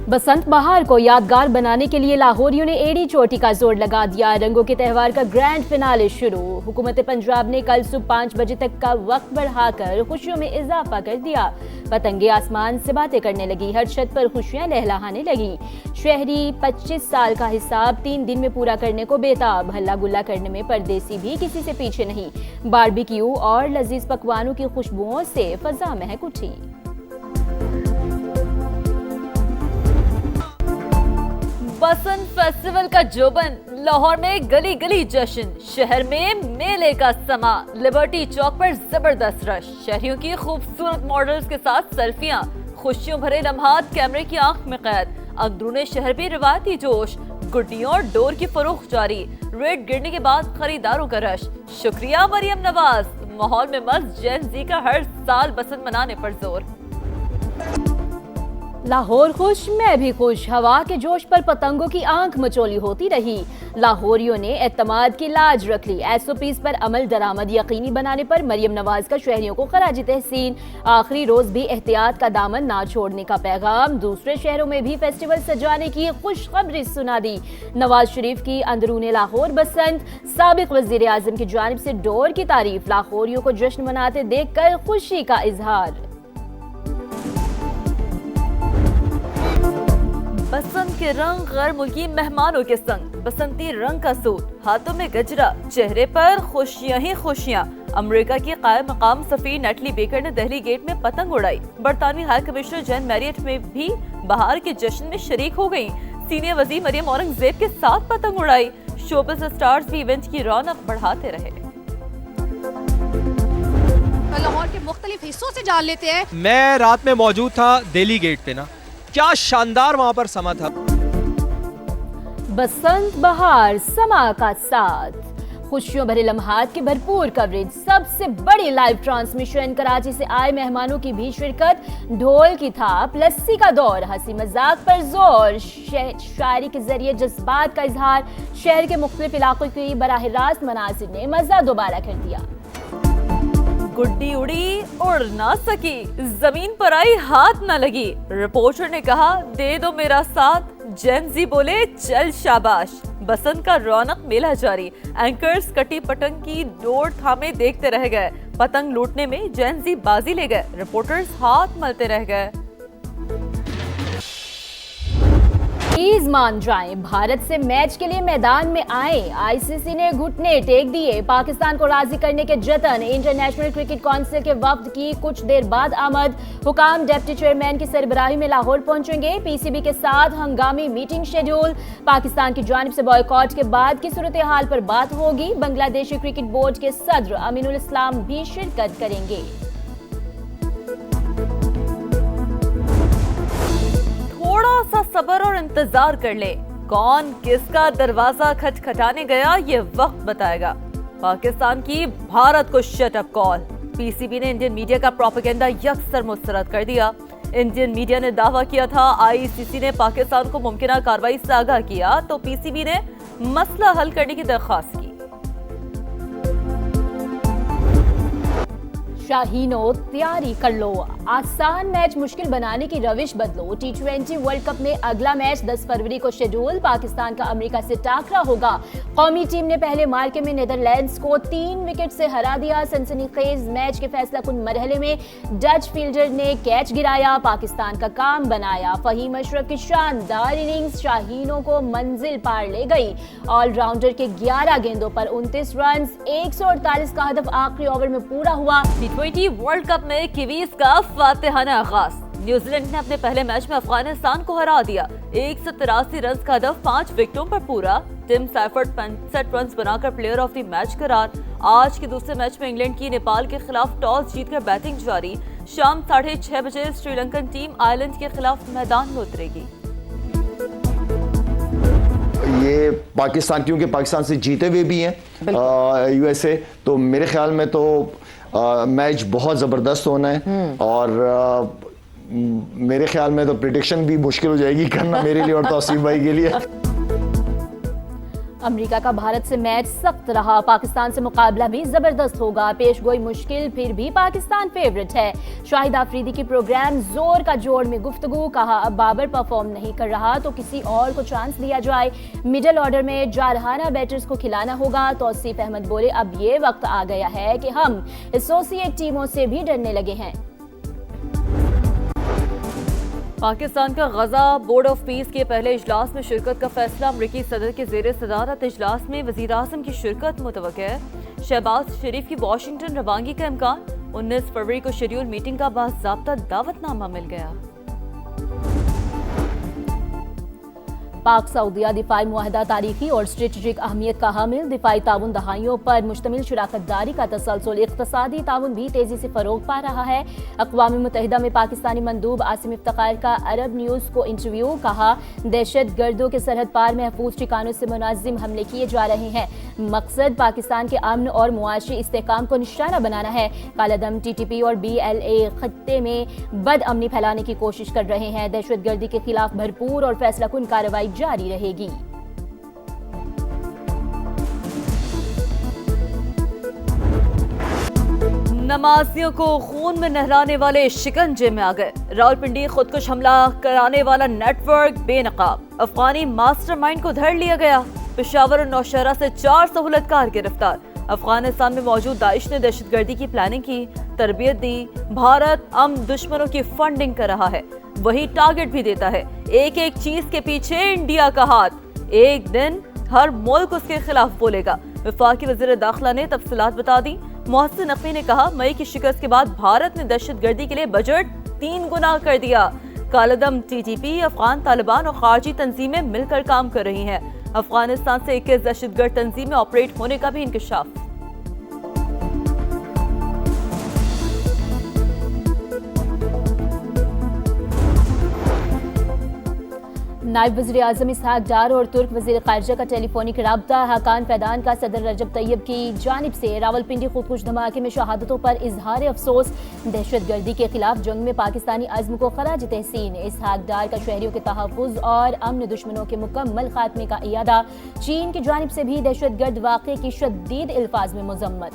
बसंत बहार को यादगार बनाने के लिए लाहौरियों ने एड़ी चोटी का जोर लगा दिया। रंगों के त्यौहार का ग्रैंड फिनाले शुरू। हुकूमत पंजाब ने कल सुबह 5 बजे तक का वक्त बढ़ाकर खुशियों में इजाफा कर दिया। पतंगे आसमान से बातें करने लगी, हर छत पर खुशियां लहलहाने लगी। शहरी 25 साल का हिसाब 3 दिन में पूरा करने को बेताब। हल्ला गुल्ला करने में परदेसी भी किसी से पीछे नहीं। बारबेक्यू और लजीज पकवानों की खुशबुओं से फजा महक उठी। बसंत फेस्टिवल का जोबन, लाहौर में गली गली जश्न, शहर में मेले का समा। लिबर्टी चौक पर जबरदस्त रश, शहरियों की खूबसूरत मॉडल्स के साथ सेल्फियां, खुशियों भरे लम्हात कैमरे की आंख में कैद। अंदरूने शहर भी रिवायती जोश, गुड्डियों और डोर की फरोख्त जारी। रेट गिरने के बाद खरीदारों का रश। शुक्रिया मरियम नवाज। माहौल में मस्त जेन जी का हर साल बसंत मनाने पर जोर। लाहौर खुश, मैं भी खुश। हवा के जोश पर पतंगों की आंख मचोली होती रही। लाहौरियों ने एतमाद की लाज रख ली। SOPs पर अमल दरामद यकीनी बनाने पर मरियम नवाज का शहरियों को खराज तहसीन। आखिरी रोज भी एहतियात का दामन ना छोड़ने का पैगाम। दूसरे शहरों में भी फेस्टिवल सजाने की खुशखबरी सुना दी। नवाज शरीफ की अंदरूने लाहौर बसंत, साबिक वजीर आजम की जानिब से डोर की तारीफ। लाहौरियों को जश्न मनाते देखकर खुशी का इजहार। बसंत के रंग गैर मुल्की मेहमानों के संग, बसंती रंग का सूट, हाथों में गजरा, चेहरे पर खुशियां ही खुशियां। अमेरिका की कायम मकाम सफीर नेटली बेकर ने दहली गेट में पतंग उड़ाई। बरतानवी हाई कमिश्नर जैन मैरियट में भी बहार के जश्न में शरीक हो गयी। सीनियर वजीर मरियम औरंगजेब के साथ पतंग उड़ाई। शोबिज़ स्टार्स भी इवेंट की रौनक बढ़ाते रहे। लाहौर के मुख्तलिफ हिस्सों से जान लेते हैं। मैं रात में मौजूद था दिल्ली गेट पे ना, क्या शानदार वहां पर समा था। बसंत बहार समा का साथ, खुशियों भरे लम्हात की भरपूर कवरेज, सबसे बड़ी लाइव ट्रांसमिशन, कराची से आए मेहमानों की भी शिरकत, ढोल की थाप, लस्सी का दौर, हंसी मजाक पर जोर, शायरी के जरिए जज्बात का इजहार। शहर के मुख्तलिफ इलाकों की बराह रास्त मनासिर ने मजा दोबारा कर दिया। गुड्डी उड़ी उड़ ना सकी, जमीन पर आई हाथ ना लगी। रिपोर्टर ने कहा दे दो मेरा साथ, जेन जी बोले चल शाबाश। बसंत का रौनक मेला जारी। एंकर्स कटी पतंग की डोर थामे देखते रह गए। पतंग लूटने में जेन जी बाजी ले गए, रिपोर्टर्स हाथ मलते रह गए। प्लीज मान जाएं, भारत से मैच के लिए मैदान में आए। ICC ने घुटने टेक दिए। पाकिस्तान को राजी करने के जतन। इंटरनेशनल क्रिकेट काउंसिल के वफ्द की कुछ देर बाद आमद। हुकाम डिप्टी चेयरमैन की सरबराही में लाहौर पहुंचेंगे। PCB के साथ हंगामी मीटिंग शेड्यूल। पाकिस्तान की जानिब से बॉयकॉट के बाद की सूरत हाल पर बात होगी। बांग्लादेशी क्रिकेट बोर्ड के सदर अमीनुल इस्लाम भी शिरकत करेंगे। थोड़ा सा सब्र और इंतजार कर ले। कौन किसका दरवाजा खटखटाने गया ये वक्त बताएगा। पाकिस्तान की भारत को शट अप कॉल। PCB ने इंडियन मीडिया का प्रोपेगेंडा यकसर मुस्तरद कर दिया। इंडियन मीडिया ने दावा किया था ICC ने पाकिस्तान को मुमकिन कार्रवाई से आगाह किया तो PCB ने मसला हल करने की दरख्वास्त की। शाहीनो तैयारी कर लो, आसान मैच मुश्किल बनाने की रविश बदलो। T20 वर्ल्ड कप में अगला मैच 10 फरवरी को शेड्यूल। पाकिस्तान का अमेरिका से टाकरा होगा। कौमी टीम ने पहले मार्के में नीदरलैंड्स को 3 विकेट से हरा दिया। सनसनीखेज मैच के फैसला कुन मरहले में डच फील्डर ने कैच गिराया, पाकिस्तान का काम बनाया। फहीम अशरफ की शानदार इनिंग्स शाहीनों को मंजिल पार ले गई। ऑलराउंडर के 11 गेंदों पर 29 रन, 148 का हदफ आखिरी ओवर में पूरा हुआ। T20 वर्ल्ड कप में किवीज का फातिहाना आगाज। न्यूजीलैंड ने अपने पहले मैच में अफगानिस्तान को हरा दिया। 183 रन का हदफ 5 विकेटों पर पूरा। टिम सैफर्ड 65 रन बनाकर प्लेयर ऑफ द मैच करार। आज के दूसरे मैच में इंग्लैंड की नेपाल के खिलाफ टॉस जीतकर बैटिंग जारी। शाम 6:30 बजे श्रीलंकन टीम आयरलैंड के खिलाफ मैदान में उतरेगी। ये पाकिस्तान, क्योंकि पाकिस्तान से जीते हुए भी हैं USA, तो मेरे ख्याल में तो मैच बहुत ज़बरदस्त होना है। और मेरे ख्याल में तो प्रेडिक्शन भी मुश्किल हो जाएगी करना मेरे लिए और तौसीफ भाई के लिए। अमेरिका का भारत से मैच सख्त रहा, पाकिस्तान से मुकाबला भी जबरदस्त होगा, पेशगोई मुश्किल फिर भी पाकिस्तान फेवरेट है। शाहिद आफरीदी की प्रोग्राम जोर का जोड़ में गुफ्तगू, कहा अब बाबर परफॉर्म नहीं कर रहा तो किसी और को चांस दिया जाए, मिडिल ऑर्डर में जारहाना बैटर्स को खिलाना होगा। तौसीफ अहमद बोले अब ये वक्त आ गया है कि हम एसोसिएट टीमों से भी डरने लगे हैं। पाकिस्तान का गजा बोर्ड ऑफ पीस के पहले इजलास में शिरकत का फैसला, अमरीकी सदर के जेर सदारत इजलास में वजीर आज़म की शिरकत मुतवक्किल है। शहबाज शरीफ की वाशिंगटन रवानगी का इम्कान, 19 फरवरी को शेड्यूल मीटिंग का बाज़ाब्ता दावतनामा मिल गया। पाक सऊदिया दिफाई मुआहदा तारीखी और स्ट्रेटेजिक अहमियत का हामिल, दिफाई ताउन दहाइयों पर मुश्तमिल शराकतदारी का तसलसल, इक़्तिसादी ताउन भी तेजी से फरोग पा रहा है। अक़वाम मुत्तहिदा में पाकिस्तानी मंदूब आसिम इफ्तिखार का अरब न्यूज़ को इंटरव्यू, कहा दहशत गर्दों के सरहद पार महफूज ठिकानों से मुनाजिम हमले किए जा रहे हैं, मकसद पाकिस्तान के अमन और मुआशी इस्तेहकाम को निशाना बनाना है। कालादम TTP और BLA खत्ते में बदअमनी फैलाने की कोशिश कर रहे हैं, दहशत गर्दी के खिलाफ भरपूर और फैसलाकुन कार्रवाई जारी रहेगी। नमाजियों को खून में नहलाने वाले शिकंजे में आ गए, रावलपिंडी खुदकुश हमला कराने वाला नेटवर्क बेनकाब, अफगानी मास्टरमाइंड को धर लिया गया। पेशावर और नौशहरा से 4 सहूलतकार गिरफ्तार, अफगानिस्तान में मौजूद दाइश ने दहशतगर्दी की प्लानिंग की, तरबियत दी। भारत दुश्मनों की फंडिंग कर रहा है, वही टारगेट भी देता है। एक एक चीज के पीछे इंडिया का हाथ, एक दिन हर मुल्क उसके खिलाफ बोलेगा। वफाकी वज़ीर दाखिला ने तफसीलात बता दी। मोहसिन नकवी ने कहा मई की शिकस्त के बाद भारत ने दहशतगर्दी के लिए बजट 3 गुना कर दिया। कालादम TTP, अफगान तालिबान और खारजी तंजीमें मिलकर काम कर रही हैं। अफगानिस्तान से 21 दहशतगर्द तंजीमें ऑपरेट होने का भी इंकशाफ। नायब वज़ीर आज़म इसहाक डार और तुर्क वज़ीर ख़ारिजा का टेलीफोनिक राब्ता, हकान फैदान का सदर रजब तैयब की जानिब से रावलपिंडी खुदकुश धमाके में शहादतों पर इजहार अफसोस, दहशतगर्दी के खिलाफ जंग में पाकिस्तानी अज़्म को खराज तहसीन। इसहाक डार का शहरियों के तहफ़्फ़ुज़ और अमन दुश्मनों के मुकम्मल खात्मे का इयादा, चीन की जानिब से भी दहशतगर्द वाक़े की शदीद अल्फाज में मज़म्मत।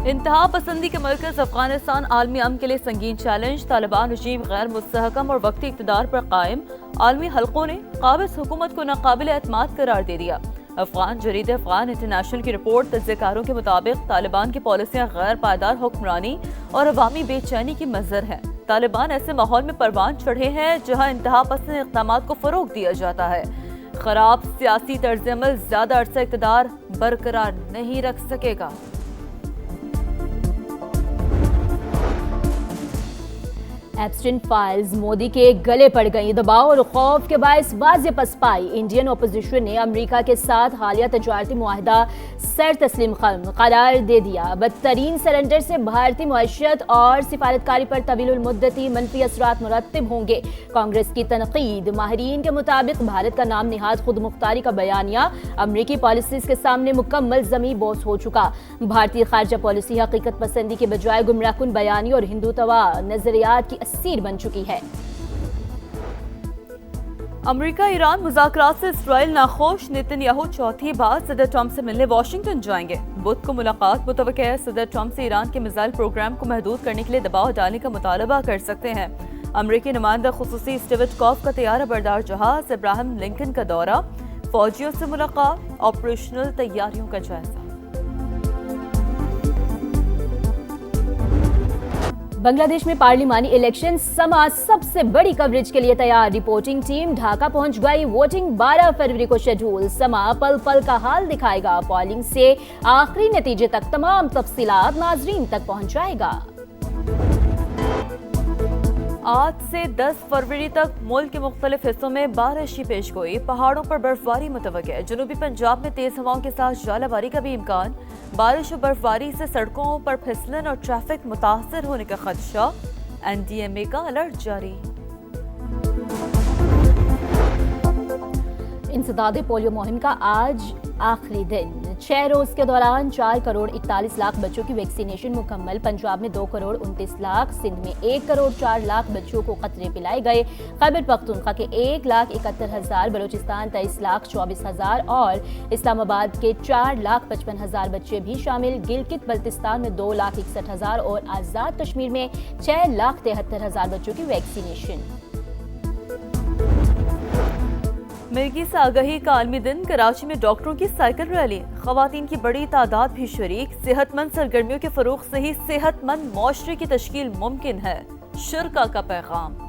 इंतहा पसंदी के मरकज अफगानिस्तान आलमी अमन के लिए संगीन चैलेंज, तालिबान रजीम गैर मुस्तहकम और वक्ती इक़्तिदार पर कायम, आलमी हलकों ने काबिज़ हुकूमत को नाकाबिल एतमाद करार दे दिया। अफगान जरीदे अफगान इंटरनेशनल की रिपोर्ट, तज्ज़ियाकारों के मुताबिक तालिबान की पॉलिसियाँ गैर पायदार हुक्मरानी और अवामी बेचैनी की मज़हर है। तालिबान ऐसे माहौल में परवान चढ़े हैं जहाँ इंतहा पसंद इक़दामात को फ़रोग़ दिया जाता है। खराब सियासी तर्ज़ अमल ज़्यादा अरसा इक़्तिदार बरकरार नहीं रख सकेगा। एप्स्टीन फाइल्स मोदी के गले पड़ गई, दबाव और खौफ के बायस वाज़ेह पसपाई। इंडियन अपोजिशन ने अमेरिका के साथ हालिया तजारती मुआहदा सर तस्लीम खत्म करार दे दिया। बदतरीन सरेंडर से भारतीय मईशत और सिफारतकारी पर तवील मुद्दती मनफी असरात मुरत्तिब होंगे। कांग्रेस की तनकीद, माहिरीन के मुताबिक भारत का नाम निहाद खुद मुख्तारी का बयानिया अमरीकी पॉलिसीज के सामने मुकम्मल ज़मी बोस हो चुका। भारतीय खारजा पॉलिसी हकीकत पसंदी के बजाय गुमराहकुन बयानी और हिंदुत्वा नजरियात की असीर बन चुकी है। अमेरिका ईरान मुज़ाकरात से इस्राइल नाखुश, नेतन्याहू चौथी बार सदर ट्रंप से मिलने वाशिंगटन जाएंगे। बुध को मुलाकात मुतवक्किल है। सदर ट्रंप से ईरान के मिसाइल प्रोग्राम को महदूद करने के लिए दबाव डालने का मुतालबा कर सकते हैं। अमेरिकी नुमाइंदा खुसूसी स्टीवटकॉफ का तैयारा बरदार जहाज, इब्राहिम लिंकन का दौरा, फौजियों से मुलाकात, ऑपरेशनल तैयारियों का जायजा। बांग्लादेश में पार्लिमानी इलेक्शन समा सबसे बड़ी कवरेज के लिए तैयार। रिपोर्टिंग टीम ढाका पहुंच गई। वोटिंग 12 फरवरी को शेड्यूल। समा पल पल का हाल दिखाएगा। पोलिंग से आखिरी नतीजे तक तमाम तफसीलात नाजरीन तक पहुंचाएगा। आज से 10 फरवरी तक मुल्क के मुख्तलिफ हिस्सों में बारिश की पेशगोई, पहाड़ों पर बर्फबारी मुतवक्किल। जनूबी पंजाब में तेज हवाओं के साथ जालाबारी का भी इम्कान। बारिश और बर्फबारी से सड़कों पर फिसलन और ट्रैफिक मुतासर होने का खदशा। NDMA का अलर्ट जारी। इंसदाद पोलियो मुहिम का आज आखिरी दिन। 6 रोज के दौरान 4 करोड़ 41 लाख बच्चों की वैक्सीनेशन मुकम्मल। पंजाब में 2 करोड़ 29 लाख, सिंध में 1 करोड़ 4 लाख बच्चों को कतरे पिलाए गए। खैबर पख्तूनख्वा के 1,71,000, बलूचिस्तान 23,24,000 और इस्लामाबाद के 4,55,000 बच्चे भी शामिल। गिलगित बल्तिस्तान में 2,61,000 और आज़ाद कश्मीर में 6,73,000 बच्चों की वैक्सीनेशन। मिर्गी से आगाही का आलमी दिन। कराची में डॉक्टरों की साइकिल रैली, खवातीन की बड़ी तादाद भी शरीक। सेहतमंद सरगर्मियों के फरोग से ही सेहतमंद मुआशरे की तश्कील मुमकिन है, शुरा का पैगाम।